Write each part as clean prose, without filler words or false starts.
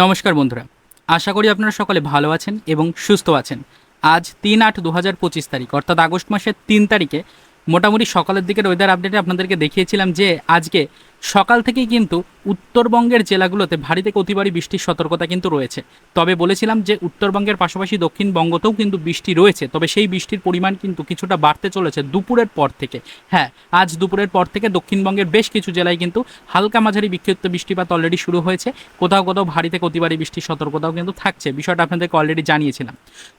নমস্কার বন্ধুরা, আশা করি আপনারা সকলে ভালো আছেন এবং সুস্থ আছেন। আজ ৩-৮-২০২৫ তারিখ অর্থাৎ আগস্ট মাসের ৩ তারিখে মোটামুটি সকালের দিকের ওয়েদার আপডেটে আপনাদেরকে দেখিয়েছিলাম যে আজকে সকাল থেকেই কিন্তু উত্তরবঙ্গের জেলাগুলোতে ভারী থেকে অতি ভারী বৃষ্টির সতর্কতা কিন্তু রয়েছে। তবে বলেছিলাম যে উত্তরবঙ্গের পাশাপাশি দক্ষিণবঙ্গতেও কিন্তু বৃষ্টি রয়েছে, তবে সেই বৃষ্টির পরিমাণ কিন্তু কিছুটা বাড়তে চলেছে দুপুরের পর থেকে। হ্যাঁ, আজ দুপুরের পর থেকে দক্ষিণবঙ্গের বেশ কিছু জেলায় কিন্তু হালকা মাঝারি বিক্ষিপ্ত বৃষ্টিপাত অলরেডি শুরু হয়েছে। কোথাও কোথাও ভারী থেকে অতি ভারী বৃষ্টির সতর্কতাও কিন্তু থাকছে, বিষয়টা আপনাদেরকে অলরেডি জানিয়েছিলাম।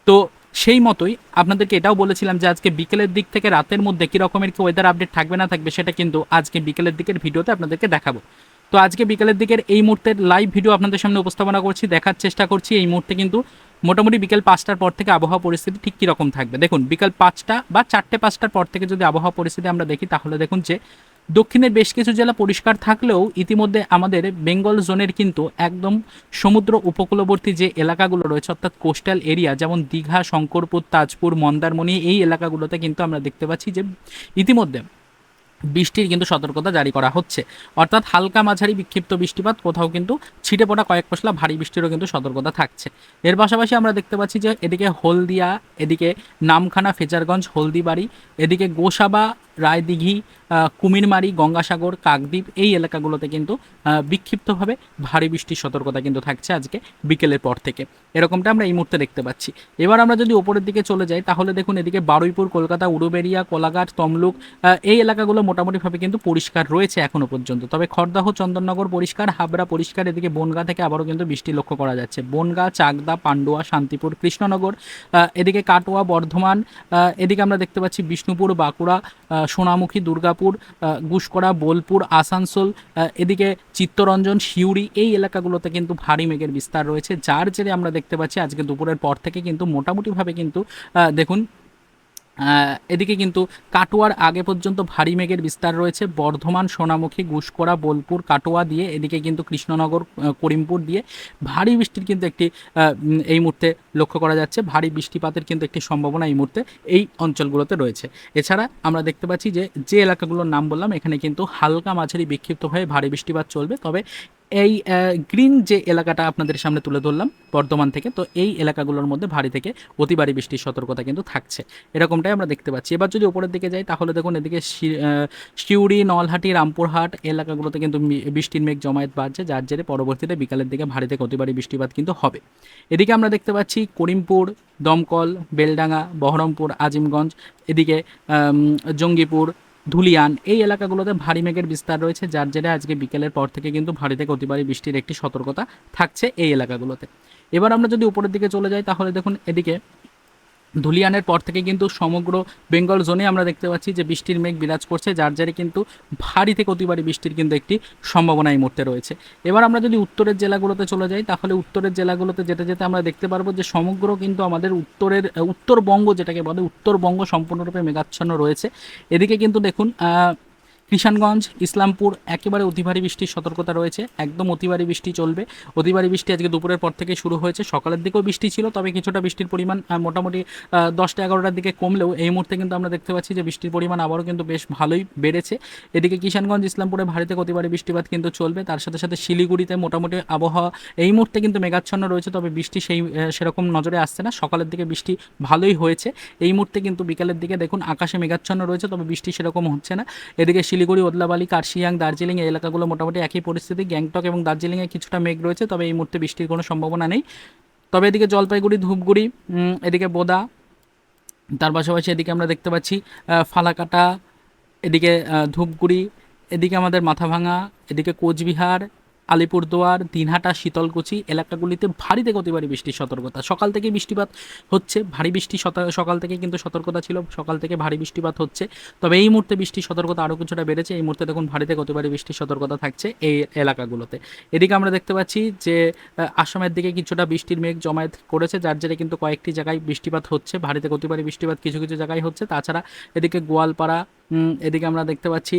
তো সেই মতোই আপনাদেরকে এটাও বলেছিলাম যে আজকে বিকেলের দিক থেকে রাতের মধ্যে কী রকমের কি ওয়েদার আপডেট থাকবে না থাকবে সেটা কিন্তু আজকে বিকেলের দিকের ভিডিওতে আপনাদেরকে দেখাবো। তো আজকে বিকেলের দিকের এই মুহূর্তের লাইভ ভিডিও আপনাদের সামনে উপস্থাপনা করছি, দেখার চেষ্টা করছি এই মুহূর্তে কিন্তু মোটামুটি বিকেল 5টার পর থেকে আবহাওয়া পরিস্থিতি ঠিক কীরকম থাকবে। দেখুন, বিকেল 5টা বা 4টে-5টার পর থেকে যদি আবহাওয়া পরিস্থিতি আমরা দেখি তাহলে দেখুন যে দক্ষিণের বেশ কিছু জেলা পরিষ্কার থাকলেও ইতিমধ্যে আমাদের বেঙ্গল জোনের কিন্তু একদম সমুদ্র উপকূলবর্তী যে এলাকাগুলো রয়েছে অর্থাৎ কোস্টাল এরিয়া, যেমন দীঘা, শঙ্করপুর, তাজপুর, মন্দারমণি, এই এলাকাগুলোতে কিন্তু আমরা দেখতে পাচ্ছি যে ইতিমধ্যে বৃষ্টির কিন্তু সতর্কতা জারি করা হচ্ছে। অর্থাৎ হালকা মাঝারি বিক্ষিপ্ত বৃষ্টিপাত, কোথাও কিন্তু ছিটে পড়া কয়েক পশলা ভারী বৃষ্টিরও কিন্তু সতর্কতা থাকছে। এর পাশাপাশি আমরা দেখতে পাচ্ছি যে এদিকে হলদিয়া, এদিকে নামখানা, ফেজারগঞ্জ, হলদিবাড়ি, এদিকে গোসাবা, রায়দিঘি, কুমিরমারি, গঙ্গাসাগর, কাকদ্বীপ, এই এলাকাগুলোতে কিন্তু বিক্ষিপ্তভাবে ভারী বৃষ্টির সতর্কতা কিন্তু থাকছে আজকে বিকেলের পর থেকে। এরকমটা আমরা এই মুহূর্তে দেখতে পাচ্ছি। এবার আমরা যদি ওপরের দিকে চলে যাই তাহলে দেখুন এদিকে বারুইপুর, কলকাতা, উলুবেড়িয়া, কোলাঘাট, তমলুক, এই এলাকাগুলো মোটামুটিভাবে কিন্তু পরিষ্কার রয়েছে এখনও পর্যন্ত। তবে খড়দাহ, চন্দননগর পরিষ্কার, হাবড়া পরিষ্কার, এদিকে বনগাঁ থেকে আবারও কিন্তু বৃষ্টি লক্ষ্য করা যাচ্ছে। বনগাঁ, চাকদা, পান্ডুয়া, শান্তিপুর, কৃষ্ণনগর, এদিকে কাটোয়া, বর্ধমান, এদিকে আমরা দেখতে পাচ্ছি বিষ্ণুপুর, বাঁকুড়া, সোনামুখী, দুর্গাপুর, গুসকরা, বোলপুর, আসানসোল, এদিকে চিত্তরঞ্জন, সিউড়ি, এই এলাকাগুলোতে কিন্তু ভারী মেঘের বিস্তার রয়েছে, যার জেরে আমরা দেখতে পাচ্ছি আজকে দুপুরের পর থেকে কিন্তু মোটামুটিভাবে কিন্তু দেখুন এদিকে কিন্তু কাটোয়ার আগে পর্যন্ত ভারী মেঘের বিস্তার রয়েছে। বর্ধমান, সোনামুখী, গুসকরা, বোলপুর, কাটোয়া দিয়ে এদিকে কিন্তু কৃষ্ণনগর, করিমপুর দিয়ে ভারী বৃষ্টির কিন্তু একটি এই মুহূর্তে লক্ষ্য করা যাচ্ছে। ভারী বৃষ্টিপাতের কিন্তু একটি সম্ভাবনা এই মুহূর্তে এই অঞ্চলগুলোতে রয়েছে। এছাড়া আমরা দেখতে পাচ্ছি যে যে এলাকাগুলোর নাম বললাম এখানে কিন্তু হালকা মাঝারি বিক্ষিপ্তভাবে ভারী বৃষ্টিপাত চলবে। তবে এই গ্রিন যে এলাকাটা আপনাদের সামনে তুলে ধরলাম বর্ধমান থেকে, তো এই এলাকাগুলোর মধ্যে ভারী থেকে অতি ভারী বৃষ্টির সতর্কতা কিন্তু থাকছে, এরকমটাই আমরা দেখতে পাচ্ছি। এবার যদি ওপরের দিকে যাই তাহলে দেখুন এদিকে সিউড়ি, নলহাটি, রামপুরহাট এলাকাগুলোতে কিন্তু বৃষ্টির মেঘ জমায়েত বাড়ছে, যার জেরে পরবর্তীতে বিকালের দিকে ভারী থেকে অতি ভারী বৃষ্টিপাত কিন্তু হবে। এদিকে আমরা দেখতে পাচ্ছি করিমপুর, দমকল, বেলডাঙ্গা, বহরমপুর, আজিমগঞ্জ, এদিকে জঙ্গিপুর, ধুলিয়ান, এই এলাকাগুলোতে ভারী মেঘের বিস্তার রয়েছে, যার জেরে আজকে বিকেলের পর থেকে কিন্তু ভারী থেকে অতি ভারী বৃষ্টির একটি সতর্কতা থাকছে এই এলাকাগুলোতে। এবার আমরা যদি উপরের দিকে চলে যাই তাহলে দেখুন এদিকে ধুলিয়ানের পর থেকে কিন্তু সমগ্র বেঙ্গল জোনে আমরা দেখতে পাচ্ছি যে বৃষ্টির মেঘ বিরাজ করছে, যার জেরে কিন্তু ভারী থেকে অতি ভারী বৃষ্টির কিন্তু একটি সম্ভাবনা এই মুহূর্তে রয়েছে। এবার আমরা যদি উত্তরের জেলাগুলোতে চলে যাই তাহলে উত্তরের জেলাগুলোতে যেতে যেতে আমরা দেখতে পারবো যে সমগ্র কিন্তু আমাদের উত্তরবঙ্গ যেটাকে বলে উত্তরবঙ্গ সম্পূর্ণরূপে মেঘাচ্ছন্ন রয়েছে। এদিকে কিন্তু দেখুন কিষানগঞ্জ, ইসলামপুর একেবারে অতি ভারী বৃষ্টির সতর্কতা রয়েছে, একদম অতি ভারী বৃষ্টি চলবে। অতি ভারী বৃষ্টি আজকে দুপুরের পর থেকে শুরু হয়েছে, সকালের দিকেও বৃষ্টি ছিল, তবে কিছুটা বৃষ্টির পরিমাণ মোটামুটি 10টা-11টার দিকে কমলেও এই মুহূর্তে কিন্তু আমরা দেখতে পাচ্ছি যে বৃষ্টির পরিমাণ আবারও কিন্তু বেশ ভালোই বেড়েছে। এদিকে কিষানগঞ্জ, ইসলামপুরে ভারী থেকে অতি ভারী বৃষ্টিপাত কিন্তু চলবে, তার সাথে সাথে শিলিগুড়িতে মোটামুটি আবহাওয়া এই মুহূর্তে কিন্তু মেঘাচ্ছন্ন রয়েছে, তবে বৃষ্টি সেরকম নজরে আসছে না। সকালের দিকে বৃষ্টি ভালোই হয়েছে, এই মুহূর্তে কিন্তু বিকালের দিকে দেখুন আকাশে মেঘাচ্ছন্ন রয়েছে, তবে বৃষ্টি সেরকম হচ্ছে না। এদিকে শিলিগুড়ি, ওদলাবালি, কার্শিয়াং, দার্জিলিং এই এলাকাগুলো মোটামুটি একই পরিস্থিতি। গ্যাংটক এবং দার্জিলিংয়ে কিছুটা মেঘ রয়েছে, তবে এই মুহূর্তে বৃষ্টির কোনো সম্ভাবনা নেই। তবে এদিকে জলপাইগুড়ি, ধূপগুড়ি, এদিকে বোদা, তার পাশাপাশি এদিকে আমরা দেখতে পাচ্ছি ফালাকাটা, এদিকে ধূপগুড়ি, এদিকে আমাদের মাথাভাঙা, এদিকে কোচবিহার, আলিপুরদুয়ার, দিনহাটা, শীতলকুচি এলাকাগুলিতে ভারী থেকে অতি ভারী বৃষ্টির সতর্কতা। সকাল থেকে বৃষ্টিপাত হচ্ছে, ভারী বৃষ্টি সকাল থেকে কিন্তু সতর্কতা ছিল, সকাল থেকে ভারী বৃষ্টিপাত হচ্ছে, তবে এই মুহূর্তে বৃষ্টির সতর্কতা আরও কিছুটা বেড়েছে। এই মুহূর্তে দেখুন ভারী থেকে অতি ভারী বৃষ্টির সতর্কতা থাকছে এই এলাকাগুলোতে। এদিকে আমরা দেখতে পাচ্ছি যে আসামের দিকে কিছুটা বৃষ্টির মেঘ জমায়েত করেছে, যার জেরে কিন্তু কয়েকটি জায়গায় বৃষ্টিপাত হচ্ছে, ভারী থেকে অতি ভারী বৃষ্টিপাত কিছু কিছু জায়গায় হচ্ছে। তাছাড়া এদিকে গোয়ালপাড়া, এদিকে আমরা দেখতে পাচ্ছি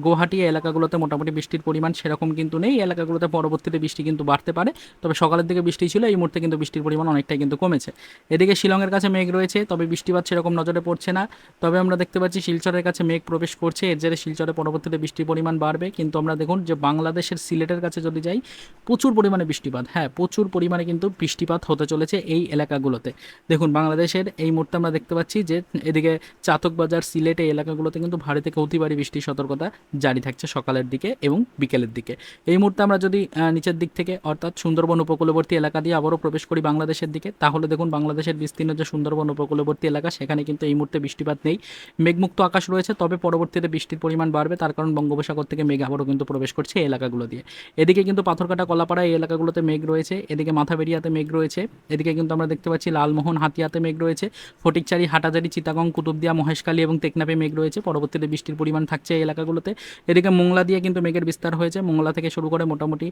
গুয়াহাটি এলাকাগুলোতে মোটামুটি বৃষ্টির পরিমাণ সেরকম কিন্তু নেই। এই এলাকাগুলোতে পরবর্তীতে বৃষ্টি কিন্তু বাড়তে পারে, তবে সকালের দিকে বৃষ্টি ছিল, এই মুহূর্তে কিন্তু বৃষ্টির পরিমাণ অনেকটাই কিন্তু কমেছে। এদিকে শিলংয়ের কাছে মেঘ রয়েছে, তবে বৃষ্টিপাত সেরকম নজরে পড়ছে না। তবে আমরা দেখতে পাচ্ছি শিলচরের কাছে মেঘ প্রবেশ করছে, এর জেরে শিলচরে পরবর্তীতে বৃষ্টির পরিমাণ বাড়বে। কিন্তু আমরা দেখুন যে বাংলাদেশের সিলেটের কাছে যদি যাই, প্রচুর পরিমাণে বৃষ্টিপাত, হ্যাঁ প্রচুর পরিমাণে কিন্তু বৃষ্টিপাত হতে চলেছে এই এলাকাগুলোতে। দেখুন বাংলাদেশের এই মুহূর্তে আমরা দেখতে পাচ্ছি যে এদিকে চাতকবাজার, সিলেট এই এলাকাগুলোতে কিন্তু ভারী থেকে অতি ভারী বৃষ্টির সতর্কতা জারি থাকছে সকালের দিকে এবং বিকেলের দিকে। এই মুহূর্তে আমরা যদি নিচের দিক থেকে অর্থাৎ সুন্দরবন উপকূলবর্তী এলাকা দিয়ে আবারও প্রবেশ করি বাংলাদেশের দিকে, তাহলে দেখুন বাংলাদেশের বিস্তীর্ণ যে সুন্দরবন উপকূলবর্তী এলাকা, সেখানে কিন্তু এই মুহূর্তে বৃষ্টিপাত নেই, মেঘমুক্ত আকাশ রয়েছে। তবে পরবর্তীতে বৃষ্টির পরিমাণ বাড়বে, তার কারণ বঙ্গোপসাগর থেকে মেঘ আবারও কিন্তু প্রবেশ করছে এই এলাকাগুলো দিয়ে। এদিকে কিন্তু পাথরকাটা, কলাপাড়া এই এলাকাগুলোতে মেঘ রয়েছে, এদিকে মাথাবেরিয়াতে মেঘ রয়েছে, এদিকে কিন্তু আমরা দেখতে পাচ্ছি লালমোহন, হাতিয়াতে মেঘ রয়েছে, ফটিকচারি, হাটাজারি, চিটাগং, কুতুবদিয়া, মহেশখালী এবং টেকনাফে মেঘ রয়েছে। পরবর্তীতে বৃষ্টির পরিমাণ থাকছে এই এলাকাগুলোতে। এদিকে মোংলা দিয়ে কিন্তু মেঘের বিস্তার হয়েছে, মোংলা থেকে শুরু করে মোটামুটি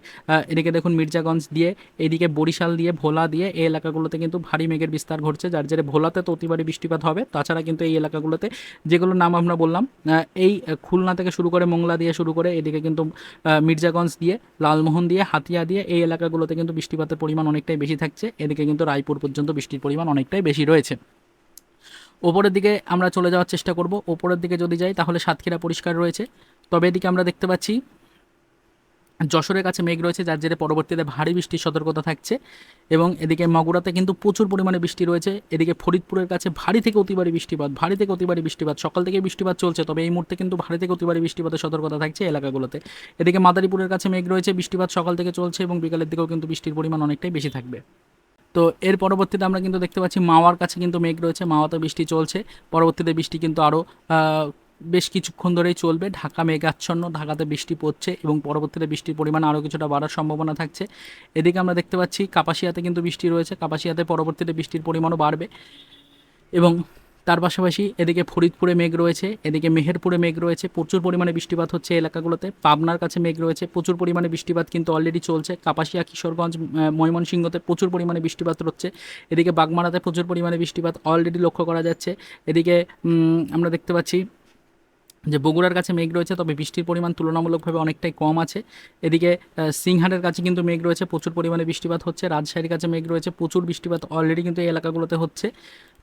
এদিকে দেখুন মির্জাগঞ্জ দিয়ে, এদিকে বরিশাল দিয়ে, ভোলা দিয়ে এই এলাকাগুলোতে কিন্তু ভারী মেঘের বিস্তার ঘটছে, যার জেরে ভোলাতে তো অতিবারী বৃষ্টিপাত হবে। তাছাড়া কিন্তু এই এলাকাগুলোতে যেগুলোর নাম আমরা বললাম, এই খুলনা থেকে শুরু করে, মোংলা দিয়ে শুরু করে, এদিকে কিন্তু মির্জাগঞ্জ দিয়ে, লালমোহন দিয়ে, হাতিয়া দিয়ে এই এলাকাগুলোতে কিন্তু বৃষ্টিপাতের পরিমাণ অনেকটাই বেশি থাকছে। এদিকে কিন্তু রায়পুর পর্যন্ত বৃষ্টির পরিমাণ অনেকটাই বেশি রয়েছে। ওপরের দিকে আমরা চলে যাওয়ার চেষ্টা করব। ওপরের দিকে যদি যাই তাহলে সাতক্ষীরা পরিষ্কার রয়েছে, তবে এদিকে আমরা দেখতে পাচ্ছি যশোরের কাছে মেঘ রয়েছে, যার জেরে পরবর্তীতে ভারী বৃষ্টির সতর্কতা থাকছে। এবং এদিকে মাগুরাতে কিন্তু প্রচুর পরিমাণে বৃষ্টি রয়েছে। এদিকে ফরিদপুরের কাছে ভারী থেকে অতিবারী বৃষ্টিপাত, ভারী থেকে অতিবারী বৃষ্টিপাত, সকাল থেকে বৃষ্টিপাত চলছে, তবে এই মুহূর্তে কিন্তু ভারী থেকে অতিবারী বৃষ্টিপাতের সতর্কতা থাকছে এলাকাগুলোতে। এদিকে মাদারীপুরের কাছে মেঘ রয়েছে, বৃষ্টিপাত সকাল থেকে চলছে এবং বিকালের দিকেও কিন্তু বৃষ্টির পরিমাণ অনেকটাই বেশি থাকবে। তো এর পরবর্তীতে আমরা কিন্তু দেখতে পাচ্ছি মাওয়ার কাছে কিন্তু মেঘ রয়েছে, মাওয়াতে বৃষ্টি চলছে, পরবর্তীতে বৃষ্টি কিন্তু আরও বেশ কিছুক্ষণ ধরেই চলবে। ঢাকা মেঘাচ্ছন্ন, ঢাকাতে বৃষ্টি পড়ছে এবং পরবর্তীতে বৃষ্টির পরিমাণ আরও কিছুটা বাড়ার সম্ভাবনা থাকছে। এদিকে আমরা দেখতে পাচ্ছি কাপাসিয়াতে কিন্তু বৃষ্টি রয়েছে, কাপাসিয়াতে পরবর্তীতে বৃষ্টির পরিমাণও বাড়বে। এবং তার পাশাপাশি এদিকে ফরিদপুরে মেঘ রয়েছে, এদিকে মেহেরপুরে মেঘ রয়েছে, প্রচুর পরিমাণে বৃষ্টিপাত হচ্ছে এলাকাগুলোতে। পাবনার কাছে মেঘ রয়েছে, প্রচুর পরিমাণে বৃষ্টিপাত কিন্তু অলরেডি চলছে। কাপাসিয়া, কিশোরগঞ্জ, ময়মনসিংহতে প্রচুর পরিমাণে বৃষ্টিপাত হচ্ছে। এদিকে বাগমারাতে প্রচুর পরিমাণে বৃষ্টিপাত অলরেডি লক্ষ্য করা যাচ্ছে। এদিকে আমরা দেখতে পাচ্ছি যে বগুড়ার কাছে মেঘ রয়েছে, তবে বৃষ্টির পরিমাণ তুলনামূলকভাবে অনেকটাই কম আছে। এদিকে সিংহাটের কাছে কিন্তু মেঘ রয়েছে, প্রচুর পরিমাণে বৃষ্টিপাত হচ্ছে। রাজশাহীর কাছে মেঘ রয়েছে, প্রচুর বৃষ্টিপাত অলরেডি কিন্তু এই এলাকাগুলোতে হচ্ছে।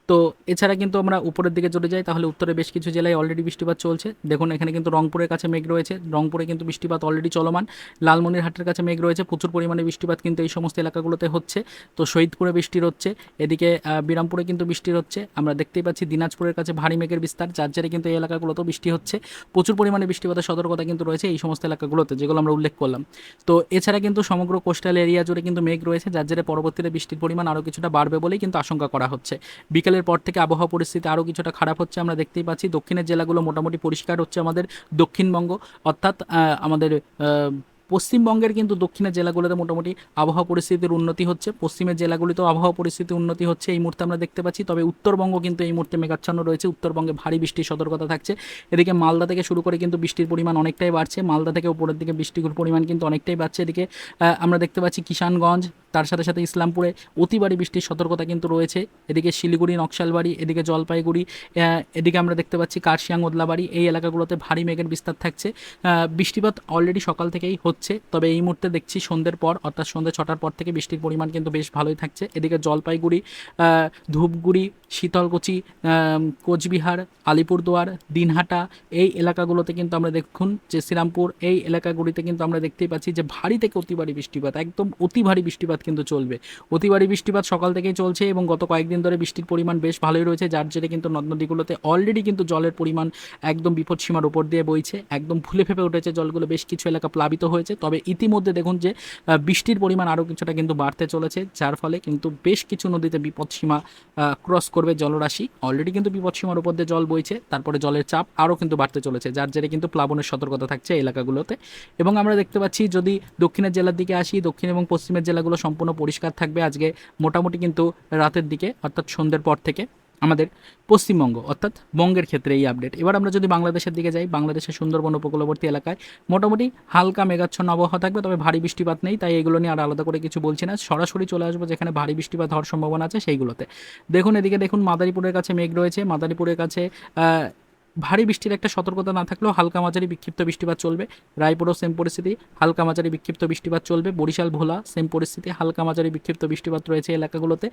তো এছাড়া কিন্তু আমরা উপরের দিকে চলে যাই, তাহলে উত্তরে বেশ কিছু জেলায় অলরেডি বৃষ্টিপাত চলছে। দেখুন এখানে কিন্তু রংপুরের কাছে মেঘ রয়েছে, রংপুরে কিন্তু বৃষ্টিপাত অলরেডি চলমান। লালমনিরহাটের কাছে মেঘ রয়েছে, প্রচুর পরিমাণে বৃষ্টিপাত কিন্তু এই সমস্ত এলাকাগুলোতে হচ্ছে। তো শহীদপুরে বৃষ্টি হচ্ছে, এদিকে বিরামপুরে কিন্তু বৃষ্টি হচ্ছে। আমরা দেখতেই পাচ্ছি দিনাজপুরের কাছে ভারী মেঘের বিস্তার, যার জেরে কিন্তু এই এলাকাগুলোতেও বৃষ্টি হচ্ছে। প্রচুর পরিমাণে বৃষ্টিপাতের সতর্কতা কিন্তু রয়েছে এই সমস্ত এলাকাগুলোতে, যেগুলো আমরা উল্লেখ করলাম। তো এছাড়া কিন্তু সমগ্র কোস্টাল এরিয়া জুড়ে কিন্তু মেঘ রয়েছে, যার জেরে পরবর্তীতে বৃষ্টির পরিমাণ আরও কিছুটা বাড়বে বলেই কিন্তু আশঙ্কা করা হচ্ছে। বিকেলের পর থেকে আবহাওয়া পরিস্থিতি আরও কিছুটা খারাপ হচ্ছে। আমরা দেখতেই পাচ্ছি দক্ষিণের জেলাগুলো মোটামুটি পরিষ্কার হচ্ছে, আমাদের দক্ষিণবঙ্গ অর্থাৎ আমাদের পশ্চিমবঙ্গের কিন্তু দক্ষিণের জেলাগুলোতে মোটামুটি আবহাওয়া পরিস্থিতির উন্নতি হচ্ছে, পশ্চিমের জেলাগুলিতেও আবহাওয়া পরিস্থিতির উন্নতি হচ্ছে এই মুহূর্তে আমরা দেখতে পাচ্ছি। তবে উত্তরবঙ্গ কিন্তু এই মুহূর্তে মেঘাচ্ছন্ন রয়েছে, উত্তরবঙ্গে ভারী বৃষ্টির সতর্কতা থাকছে। এদিকে মালদা থেকে শুরু করে কিন্তু বৃষ্টির পরিমাণ অনেকটাই বাড়ছে, মালদা থেকে উপরের দিকে বৃষ্টির পরিমাণ কিন্তু অনেকটাই বাড়ছে। এদিকে আমরা দেখতে পাচ্ছি কিষানগঞ্জ, তার সাথে সাথে ইসলামপুরে অতি ভারী বৃষ্টির সতর্কতা কিন্তু রয়েছে। এদিকে শিলিগুড়ি, নকশালবাড়ি, এদিকে জলপাইগুড়ি, এদিকে আমরা দেখতে পাচ্ছি কার্শিয়াং, ওদলাবাড়ি এই এলাকাগুলোতে ভারী মেঘের বিস্তার থাকছে। বৃষ্টিপাত অলরেডি সকাল থেকেই হচ্ছে, তবে এই মুহূর্তে দেখছি সন্ধ্যের পর অর্থাৎ সন্ধ্যে 6টার পর থেকে বৃষ্টির পরিমাণ কিন্তু বেশ ভালোই থাকছে। এদিকে জলপাইগুড়ি, ধূপগুড়ি, শীতলকুচি, কোচবিহার, আলিপুরদুয়ার, দিনহাটা এই এলাকাগুলোতে কিন্তু আমরা দেখুন যে শ্রীরামপুর এই এলাকাগুলিতে কিন্তু আমরা দেখতেই পাচ্ছি যে ভারী থেকে অতি ভারী বৃষ্টিপাত, একদম অতি ভারী বৃষ্টিপাত কিন্তু চলবে। অতি ভারী বৃষ্টিপাত সকাল থেকেই চলছে এবং গত কয়েকদিন ধরে বৃষ্টির পরিমাণ বেশ ভালোই রয়েছে, যার জেরে কিন্তু নদ নদীগুলোতে অলরেডি কিন্তু জলের পরিমাণ একদম বিপদসীমার উপর দিয়ে বইছে, একদম ফুলে ফেপে উঠেছে জলগুলো, বেশ কিছু এলাকা প্লাবিত হয়েছে। তবে ইতিমধ্যে দেখুন যে বৃষ্টির পরিমাণ আরও কিছুটা কিন্তু বাড়তে চলেছে, যার ফলে কিন্তু বেশ কিছু নদীতে বিপদসীমা ক্রস করবে জলরাশি। অলরেডি কিন্তু বিপদসীমার উপর দিয়ে জল বইছে, তারপরে জলের চাপ আরও কিন্তু বাড়তে চলেছে, যার জেরে কিন্তু প্লাবনের সতর্কতা থাকছে এই এলাকাগুলোতে। এবং আমরা দেখতে পাচ্ছি যদি দক্ষিণের জেলার দিকে আসি, দক্ষিণ এবং পশ্চিমের জেলাগুলো সম্পূর্ণ পরিষ্কার থাকবে আজকে মোটামুটি কিন্তু রাতের দিকে অর্থাৎ সন্ধ্যের পর থেকে আমাদের পশ্চিমবঙ্গ অর্থাৎ বঙ্গের ক্ষেত্রে এই আপডেট। এবার আমরা যদি বাংলাদেশের দিকে যাই, বাংলাদেশের সুন্দরবন উপকূলবর্তী এলাকায় মোটামুটি হালকা মেঘাচ্ছন্ন আবহাওয়া থাকবে, তবে ভারী বৃষ্টিপাত নেই, তাই এগুলো নিয়ে আর আলাদা করে কিছু বলছি না। সরাসরি চলে আসবো যেখানে ভারী বৃষ্টিপাত হওয়ার সম্ভাবনা আছে সেইগুলোতে। দেখুন এদিকে দেখুন মাদারীপুরের কাছে মেঘ রয়েছে, মাদারীপুরের কাছে ভারী বৃষ্টির একটা সতর্কতা না থাকলেও হালকা মাঝারি বিক্ষিপ্ত বৃষ্টিপাত চলবে। রায়পুরও সেম পরিস্থিতি, হালকা মাঝারি বিক্ষিপ্ত বৃষ্টিপাত চলবে। বরিশাল ভোলা সেম পরিস্থিতি, হালকা মাঝারি বিক্ষিপ্ত বৃষ্টিপাত রয়েছে এলাকাগুলোতে।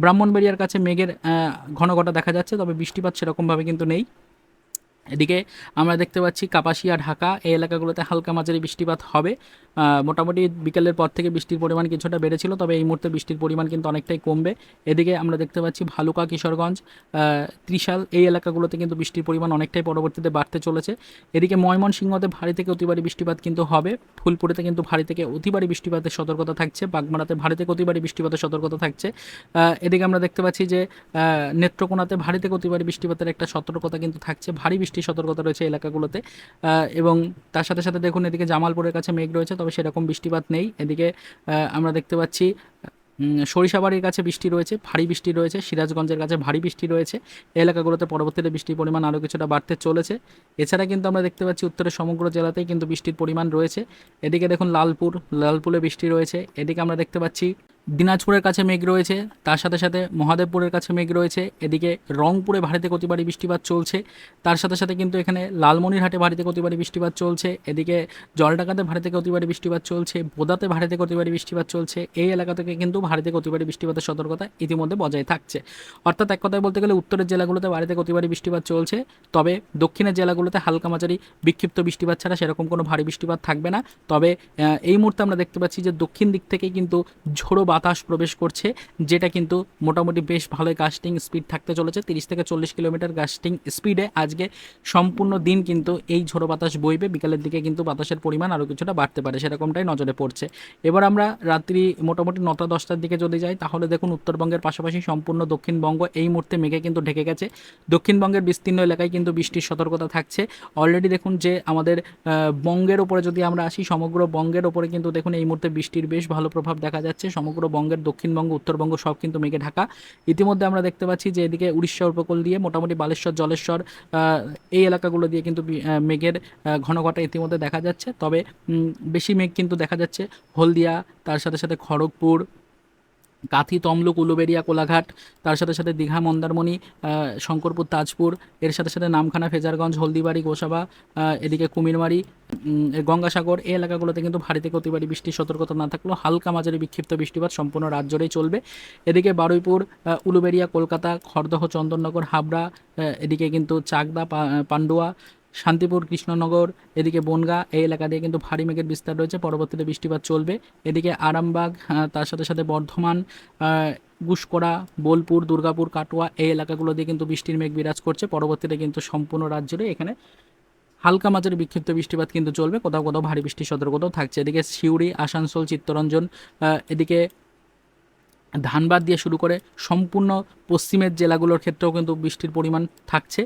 ব্রাহ্মণবাড়িয়ার কাছে মেঘের ঘন ঘটা দেখা যাচ্ছে, তবে বৃষ্টিপাত সেরকমভাবে কিন্তু নেই। এদিকে আমরা দেখতে পাচ্ছি কাপাসিয়া ঢাকা এই এলাকাগুলোতে হালকা মাঝারি বৃষ্টিপাত হবে। মোটামুটি বিকেলের পর থেকে বৃষ্টির পরিমাণ কিছুটা বেড়েছিল, তবে এই মুহূর্তে বৃষ্টির পরিমাণ কিন্তু অনেকটাই কমবে। এদিকে আমরা দেখতে পাচ্ছি ভালুকা কিশোরগঞ্জ ত্রিশাল এই এলাকাগুলোতে কিন্তু বৃষ্টির পরিমাণ অনেকটাই পরবর্তীতে বাড়তে চলেছে। এদিকে ময়মনসিংহতে ভারী থেকে অতি ভারী বৃষ্টিপাত কিন্তু হবে। ফুলপুরেতে কিন্তু ভারী থেকে অতি ভারী বৃষ্টিপাতের সতর্কতা থাকছে। বাগমারাতে ভারী থেকে অতি ভারী বৃষ্টিপাতের সতর্কতা থাকছে। এদিকে আমরা দেখতে পাচ্ছি যে নেত্রকোনাতে ভারী থেকে অতি ভারী বৃষ্টিপাতের একটা সতর্কতা কিন্তু থাকছে। ভারী বৃষ্টির সতর্কতা রয়েছে এলাকাগুলোতে। এবং তার সাথে সাথে দেখুন এদিকে জামালপুরের কাছে মেঘ রয়েছে, তবে সেরকম বৃষ্টিপাত নেই। এদিকে আমরা দেখতে পাচ্ছি সরিষাবাড়ির কাছে বৃষ্টি রয়েছে, ভারী বৃষ্টি রয়েছে। সিরাজগঞ্জের কাছে ভারী বৃষ্টি রয়েছে। এই এলাকাগুলোতে পরবর্তীতে বৃষ্টির পরিমাণ আরও কিছুটা বাড়তে চলেছে। এছাড়া কিন্তু আমরা দেখতে পাচ্ছি উত্তরের সমগ্র জেলাতেই কিন্তু বৃষ্টির পরিমাণ রয়েছে। এদিকে দেখুন লালপুরে বৃষ্টি রয়েছে। এদিকে আমরা দেখতে পাচ্ছি দিনাজপুরের কাছে মেঘ রয়েছে, তার সাথে সাথে মহাদেবপুরের কাছে মেঘ রয়েছে। এদিকে রংপুরে ভারী থেকে অতি ভারী বৃষ্টিপাত চলছে। তার সাথে সাথে কিন্তু এখানে লালমনিরহাটে ভারী থেকে অতি ভারী বৃষ্টিপাত চলছে। এদিকে জলঢাকাতে ভারী থেকে অতি ভারী বৃষ্টিপাত চলছে। বোদাতে ভারী থেকে অতি ভারী বৃষ্টিপাত চলছে। এই এলাকা থেকে কিন্তু ভারী থেকে অতি ভারী বৃষ্টিপাতের সতর্কতা ইতিমধ্যে বজায় থাকছে। অর্থাৎ এক কথায় বলতে গেলে উত্তরের জেলাগুলোতে ভারী থেকে অতি ভারী বৃষ্টিপাত চলছে, তবে দক্ষিণের জেলাগুলোতে হালকা মাঝারি বিক্ষিপ্ত বৃষ্টিপাত ছাড়া সেরকম কোনো ভারী বৃষ্টিপাত থাকবে না। তবে এই মুহূর্তে আমরা দেখতে পাচ্ছি যে দক্ষিণ দিক থেকে কিন্তু ঝোড়ো বাতাস প্রবেশ করছে, যেটা কিন্তু মোটামুটি বেশ ভালোই গাস্টিং স্পিড থাকতে চলেছে। 30 থেকে 40 কিলোমিটার গাস্টিং স্পিডে আজকে সম্পূর্ণ দিন কিন্তু এই ঝোড়ো বাতাস বইবে। বিকালের দিকে কিন্তু বাতাসের পরিমাণ আরও কিছুটা বাড়তে পারে, সেরকমটাই নজরে পড়ছে। এবার আমরা রাত্রি মোটামুটি 9টা-10টার দিকে যদি যাই, তাহলে দেখুন উত্তরবঙ্গের পাশাপাশি সম্পূর্ণ দক্ষিণবঙ্গ এই মুহূর্তে মেঘে কিন্তু ঢেকে গেছে। দক্ষিণবঙ্গের বিস্তীর্ণ এলাকায় কিন্তু বৃষ্টির সতর্কতা থাকছে। অলরেডি দেখুন যে আমাদের বঙ্গের ওপরে যদি আমরা আসি, সমগ্র বঙ্গের ওপরে কিন্তু দেখুন এই মুহূর্তে বৃষ্টির বেশ ভালো প্রভাব দেখা যাচ্ছে। সমগ্র বঙ্গের দক্ষিণবঙ্গ উত্তরবঙ্গ সব কিন্তু মেঘে ঢাকা। ইতিমধ্যে আমরা দেখতে পাচ্ছি যে এদিকে উড়িষ্যা উপকূল দিয়ে মোটামুটি বালেশ্বর জলেশ্বর এই এলাকাগুলো দিয়ে কিন্তু মেঘের ঘন ঘটা ইতিমধ্যে দেখা যাচ্ছে। তবে বেশি মেঘ কিন্তু দেখা যাচ্ছে হলদিয়া, তার সাথে সাথে খড়গপুর, কাথি, তমলুক, উলুবেড়িয়া, কোলাঘাট, তার সাথে সাথে দীঘা, মন্দারমণি, শঙ্করপুর, তাজপুর, এর সাথে সাথে নামখানা, ফেজারগঞ্জ, হলদিবাড়ি, গোসাবা, এদিকে কুমিরমারি, গঙ্গাসাগর এই এলাকাগুলোতে কিন্তু ভারী থেকে অতি ভারী বৃষ্টির সতর্কতা না থাকলেও হালকা মাঝারি বিক্ষিপ্ত বৃষ্টিপাত সম্পূর্ণ রাত জুড়েই চলবে। এদিকে বারুইপুর, উলুবেড়িয়া, কলকাতা, খড়দহ, চন্দননগর, হাবড়া, এদিকে কিন্তু চাকদা, পান্ডুয়া, শান্তিপুর, কৃষ্ণনগর, এদিকে বনগাঁ এই এলাকা দিয়ে কিন্তু ভারী মেঘের বিস্তার রয়েছে। পরবর্তীতে বৃষ্টিপাত চলবে। এদিকে আরামবাগ, তার সাথে সাথে বর্ধমান, গুসকরা, বোলপুর, দুর্গাপুর, কাটোয়া এই এলাকাগুলো দিয়ে কিন্তু বৃষ্টির মেঘ বিরাজ করছে। পরবর্তীতে কিন্তু সম্পূর্ণ রাত জুড়ে এখানে হালকা মাঝারি বিক্ষিপ্ত বৃষ্টিপাত কিন্তু চলবে, কোথাও কোথাও ভারী বৃষ্টির সতর্কতাও থাকছে। এদিকে সিউড়ি, আসানসোল, চিত্তরঞ্জন, এদিকে ধানবাদ দিয়ে শুরু করে সম্পূর্ণ পশ্চিমের জেলাগুলোর ক্ষেত্রেও কিন্তু বৃষ্টির পরিমাণ থাকছে,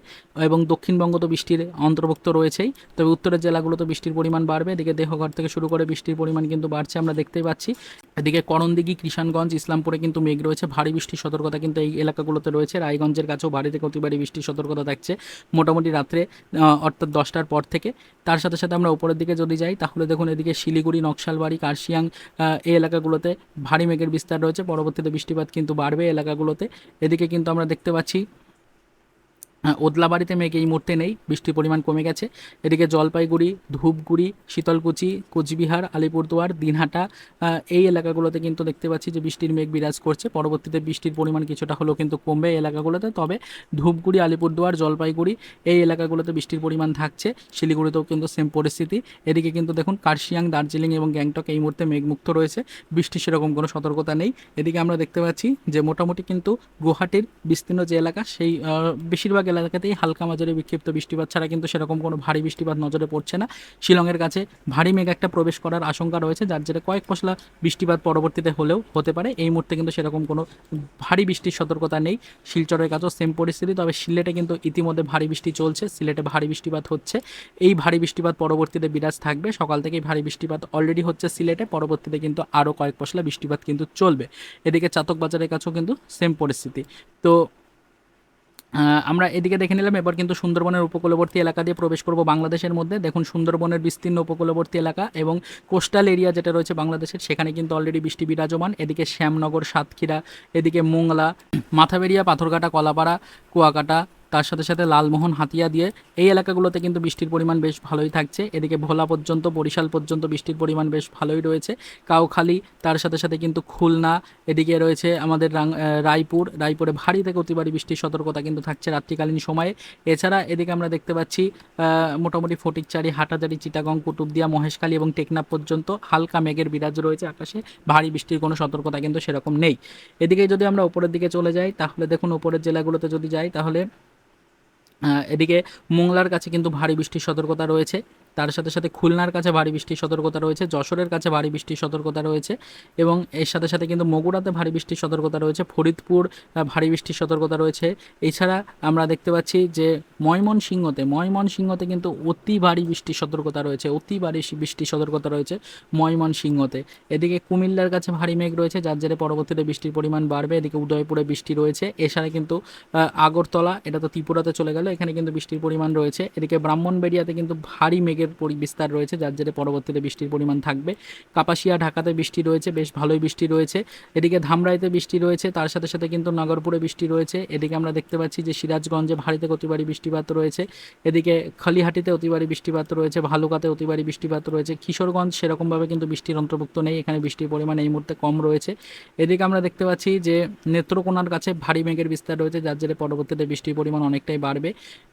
এবং দক্ষিণবঙ্গ তো বৃষ্টির অন্তর্ভুক্ত রয়েছেই। তবে উত্তরের জেলাগুলোতে বৃষ্টির পরিমাণ বাড়বে। এদিকে দেহঘর থেকে শুরু করে বৃষ্টির পরিমাণ কিন্তু বাড়ছে, আমরা দেখতেই পাচ্ছি। এদিকে করণদিঘি, কিষানগঞ্জ, ইসলামপুরে কিন্তু মেঘ রয়েছে। ভারী বৃষ্টির সতর্কতা কিন্তু এই এলাকাগুলোতে রয়েছে। রায়গঞ্জের কাছেও ভারী থেকে অতি ভারী বৃষ্টির সতর্কতা থাকছে মোটামুটি রাত্রে, অর্থাৎ 10টার পর থেকে। তার সাথে সাথে আমরা উপরের দিকে যদি যাই, তাহলে দেখুন এদিকে শিলিগুড়ি, নকশালবাড়ি, কার্শিয়াং এই এলাকাগুলোতে ভারী মেঘের বিস্তার রয়েছে। পরবর্তীতে বৃষ্টিপাত কিন্তু বাড়বে এলাকাগুলোতে। এদিকে কিন্তু আমরা দেখতে পাচ্ছি ওদলাবাড়িতে মেঘ এই মুহূর্তে নেই, বৃষ্টির পরিমাণ কমে গেছে। এদিকে জলপাইগুড়ি, ধূপগুড়ি, শীতলকুচি, কোচবিহার, আলিপুরদুয়ার, দিনহাটা এই এলাকাগুলোতে কিন্তু দেখতে পাচ্ছি যে বৃষ্টির মেঘ বিরাজ করছে। পরবর্তীতে বৃষ্টির পরিমাণ কিছুটা হলেও কিন্তু কমবে এই এলাকাগুলোতে। তবে ধূপগুড়ি, আলিপুরদুয়ার, জলপাইগুড়ি এই এলাকাগুলোতে বৃষ্টির পরিমাণ থাকছে। শিলিগুড়িতেও কিন্তু সেম পরিস্থিতি। এদিকে কিন্তু দেখুন কার্শিয়াং, দার্জিলিং এবং গ্যাংটক এই মুহূর্তে মেঘমুক্ত রয়েছে, বৃষ্টির সেরকম কোনো সতর্কতা নেই। এদিকে আমরা দেখতে পাচ্ছি যে মোটামুটি কিন্তু গুয়াহাটির বিস্তীর্ণ যে এলাকা, সেই বেশিরভাগ এলাকাতেই হালকা মাঝারি বিক্ষিপ্ত বৃষ্টিপাত ছাড়া কিন্তু সেরকম কোনো ভারী বৃষ্টিপাত নজরে পড়ছে না। শিলংয়ের কাছে ভারী মেঘ একটা প্রবেশ করার আশঙ্কা রয়েছে, যার জেরে কয়েক পশলা বৃষ্টিপাত পরবর্তীতে হলেও হতে পারে। এই মুহূর্তে কিন্তু সেরকম কোনো ভারী বৃষ্টির সতর্কতা নেই। শিলচরের কাছেও সেম পরিস্থিতি। তবে সিলেটে কিন্তু ইতিমধ্যে ভারী বৃষ্টি চলছে, সিলেটে ভারী বৃষ্টিপাত হচ্ছে। এই ভারী বৃষ্টিপাত পরবর্তীতে বিরাজ থাকবে। সকাল থেকেই ভারী বৃষ্টিপাত অলরেডি হচ্ছে সিলেটে, পরবর্তীতে কিন্তু আরও কয়েক পশলা বৃষ্টিপাত কিন্তু চলবে। এদিকে চাতক বাজারের কাছেও কিন্তু সেম পরিস্থিতি। তো আমরা এদিকে দেখে নিলাম। এবার কিন্তু সুন্দরবনের উপকূলবর্তী এলাকা দিয়ে প্রবেশ করব বাংলাদেশের মধ্যে। দেখুন সুন্দরবনের বিস্তীর্ণ উপকূলবর্তী এলাকা এবং কোস্টাল এরিয়া যেটা রয়েছে বাংলাদেশের, সেখানে কিন্তু অলরেডি বৃষ্টি বিরাজমান। এদিকে শ্যামনগর, সাতক্ষীরা, এদিকে মোংলা, মাথাবেড়িয়া, পাথরঘাটা, কলাপাড়া, কুয়াকাটা, তার সাথে সাথে লালমোহন, হাতিয়া দিয়ে এই এলাকাগুলোতে কিন্তু বৃষ্টির পরিমাণ বেশ ভালোই থাকছে। এদিকে ভোলা পর্যন্ত, বরিশাল পর্যন্ত বৃষ্টির পরিমাণ বেশ ভালোই রয়েছে। কাউখালী, তার সাথে সাথে কিন্তু খুলনা, এদিকে রয়েছে আমাদের রায়পুরে ভারী থেকে অতি ভারী বৃষ্টির সতর্কতা কিন্তু থাকছে রাত্রিকালীন সময়ে। এছাড়া এদিকে আমরা দেখতে পাচ্ছি মোটামুটি ফটিকচারি, হাটাজারি, চিটাগং, কুতুবদিয়া, মহেশখালী এবং টেকনাফ পর্যন্ত হালকা মেঘের বিরাজ রয়েছে আকাশে। ভারী বৃষ্টির কোনো সতর্কতা কিন্তু সেরকম নেই। এদিকে যদি আমরা উপরের দিকে চলে যাই তাহলে দেখুন, উপরের জেলাগুলোতে যদি যাই তাহলে এদিকে মোংলার কাছে কিন্তু ভারী বৃষ্টির সতর্কতা রয়েছে। তার সাথে সাথে খুলনার কাছে ভারী বৃষ্টির সতর্কতা রয়েছে, যশোরের কাছে ভারী বৃষ্টির সতর্কতা রয়েছে এবং এর সাথে সাথে কিন্তু বগুড়াতে ভারী বৃষ্টির সতর্কতা রয়েছে, ফরিদপুর ভারী বৃষ্টির সতর্কতা রয়েছে। এছাড়া আমরা দেখতে পাচ্ছি যে ময়মনসিংহতে কিন্তু অতি ভারী বৃষ্টির সতর্কতা রয়েছে, অতি ভারী বৃষ্টির সতর্কতা রয়েছে ময়মনসিংহতে। এদিকে কুমিল্লার কাছে ভারী মেঘ রয়েছে, যার জেরে পরবর্তীতে বৃষ্টির পরিমাণ বাড়বে। এদিকে উদয়পুরে বৃষ্টি রয়েছে। এছাড়া কিন্তু আগরতলা, এটা তো ত্রিপুরাতে চলে গেল, এখানে কিন্তু বৃষ্টির পরিমাণ রয়েছে। এদিকে ব্রাহ্মণবাড়িয়াতে কিন্তু ভারী মেঘের বিস্তার রয়েছে, যার জেরে পরবর্তীতে বৃষ্টির পরিমাণ থাকবে। কাপাসিয়া, ঢাকাতে বৃষ্টি রয়েছে, বেশ ভালোই বৃষ্টি রয়েছে। এদিকে ধামরাইতে বৃষ্টি রয়েছে, তার সাথে সাথে কিন্তু নগরপুরে বৃষ্টি রয়েছে। এদিকে আমরা দেখতে পাচ্ছি যে সিরাজগঞ্জে ভারী থেকে অতি ভারী বৃষ্টিপাত রয়েছে। এদিকে খলিহাটিতে অতি ভারী বৃষ্টিপাত রয়েছে, ভালুকাতে অতি ভারী বৃষ্টিপাত রয়েছে। কিশোরগঞ্জ সেরকমভাবে কিন্তু বৃষ্টির অন্তর্ভুক্ত নেই, এখানে বৃষ্টির পরিমাণ এই মুহূর্তে কম রয়েছে। এদিকে আমরা দেখতে পাচ্ছি যে নেত্রকোনার কাছে ভারী মেঘের বিস্তার রয়েছে, যার জেরে পরবর্তীতে বৃষ্টির পরিমাণ অনেকটাই বাড়বে।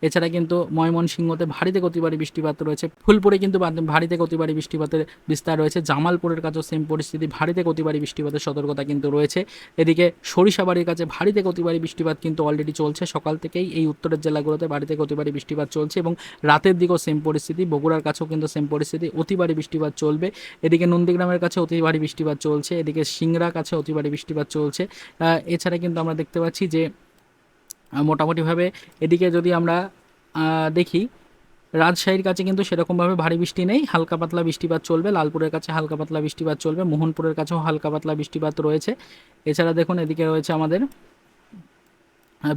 এছাড়া কিন্তু ময়মনসিংহতে ভারী থেকে অতি ভারী বৃষ্টিপাত রয়েছে, ফুলপুরে কিন্তু ভারী থেকে অতি ভারী বৃষ্টিপাতের বিস্তার রয়েছে। জামালপুরের কাছেও সেম পরিস্থিতি, ভারী থেকে অতি ভারী বৃষ্টিপাতের সতর্কতা কিন্তু রয়েছে। এদিকে সরিষাবাড়ির কাছে ভারী থেকে অতি ভারী বৃষ্টিপাত কিন্তু অলরেডি চলছে, সকাল থেকেই এই উত্তরের জেলাগুলোতে ভারী থেকে অতি ভারী বৃষ্টিপাত চলছে এবং রাতের দিকেও সেম পরিস্থিতি। বগুড়ার কাছেও কিন্তু সেম পরিস্থিতি, অতি ভারী বৃষ্টিপাত চলবে। এদিকে নন্দীগ্রামের কাছে অতি ভারী বৃষ্টিপাত চলছে, এদিকে সিংড়া কাছে অতি ভারী বৃষ্টিপাত চলছে। এছাড়া কিন্তু আমরা দেখতে পাচ্ছি যে মোটামুটিভাবে এদিকে যদি আমরা দেখি, রাজশাহীর কাছে কিন্তু সেরকমভাবে ভারী বৃষ্টি নেই, হালকা পাতলা বৃষ্টিপাত চলবে। লালপুরের কাছে হালকা পাতলা বৃষ্টিপাত চলবে, মোহনপুরের কাছেও হালকা পাতলা বৃষ্টিপাত রয়েছে। এছাড়া দেখুন এদিকে রয়েছে আমাদের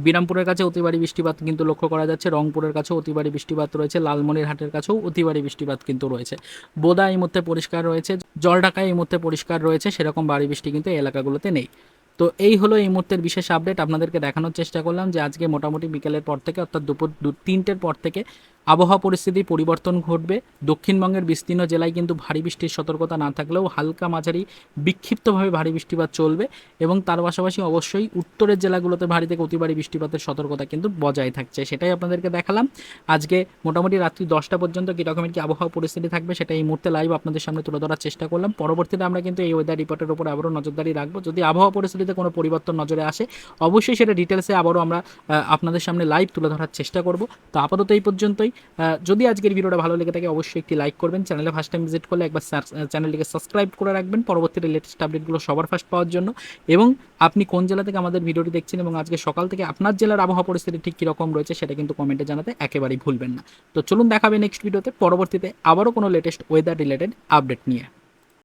বিরামপুরের কাছে অতি ভারী বৃষ্টিপাত কিন্তু লক্ষ্য করা যাচ্ছে, রংপুরের কাছেও অতি ভারী বৃষ্টিপাত রয়েছে, লালমনিরহাটের কাছেও অতি ভারী বৃষ্টিপাত কিন্তু রয়েছে। বোদা এই মুহূর্তে পরিষ্কার রয়েছে, জলঢাকা এই মুহূর্তে পরিষ্কার রয়েছে, সেরকম ভারী বৃষ্টি কিন্তু এই এলাকাগুলোতে নেই। তো এই হলো এই মুহূর্তের বিশেষ আপডেট, আপনাদেরকে দেখানোর চেষ্টা করলাম যে আজকে মোটামুটি বিকেলের পর থেকে অর্থাৎ দুপুর 3টের পর থেকে আবহাওয়া পরিস্থিতির পরিবর্তন ঘটবে। দক্ষিণবঙ্গের বিস্তীর্ণ জেলায় কিন্তু ভারী বৃষ্টির সতর্কতা না থাকলেও হালকা মাঝারি বিক্ষিপ্তভাবে ভারী বৃষ্টিপাত চলবে এবং তার পাশাপাশি অবশ্যই উত্তরের জেলাগুলোতে ভারী থেকে অতি ভারী বৃষ্টিপাতের সতর্কতা কিন্তু বজায় থাকছে, সেটাই আপনাদেরকে দেখালাম। আজকে মোটামুটি রাত্রি 10টা পর্যন্ত কীরকমের কি আবহাওয়া পরিস্থিতি থাকবে সেটা এই মুহূর্তে লাইভ আপনাদের সামনে তুলে ধরার চেষ্টা করলাম। পরবর্তীতে আমরা কিন্তু এই ওয়েদার রিপোর্টের উপর আবারও নজরদারি রাখবো, যদি আবহাওয়া পরিস্থিতিতে কোনো পরিবর্তন নজরে আসে অবশ্যই সেটা ডিটেলসে আবারও আমরা আপনাদের সামনে লাইভ তুলে ধরার চেষ্টা করব। তো আপাতত এই পর্যন্তই। যদি আজকের ভিডিওটা ভালো লেগে থাকে অবশ্যই একটি লাইক করবেন, চ্যানেলে ফার্স্ট টাইম ভিজিট করলে একবার চ্যানেলটিকে সাবস্ক্রাইব করে রাখবেন পরবর্তীতে লেটেস্ট আপডেটগুলো সবার ফার্স্ট পাওয়ার জন্য। এবং আপনি কোন জেলা থেকে আমাদের ভিডিওটি দেখছেন এবং আজকে সকাল থেকে আপনার জেলার আবহাওয়া পরিস্থিতি ঠিক কীরকম রয়েছে সেটা কিন্তু কমেন্টে জানাতে একেবারেই ভুলবেন না। তো চলুন দেখাবে নেক্সট ভিডিওতে পরবর্তীতে আবারও কোনো লেটেস্ট ওয়েদার রিলেটেড আপডেট নিয়ে।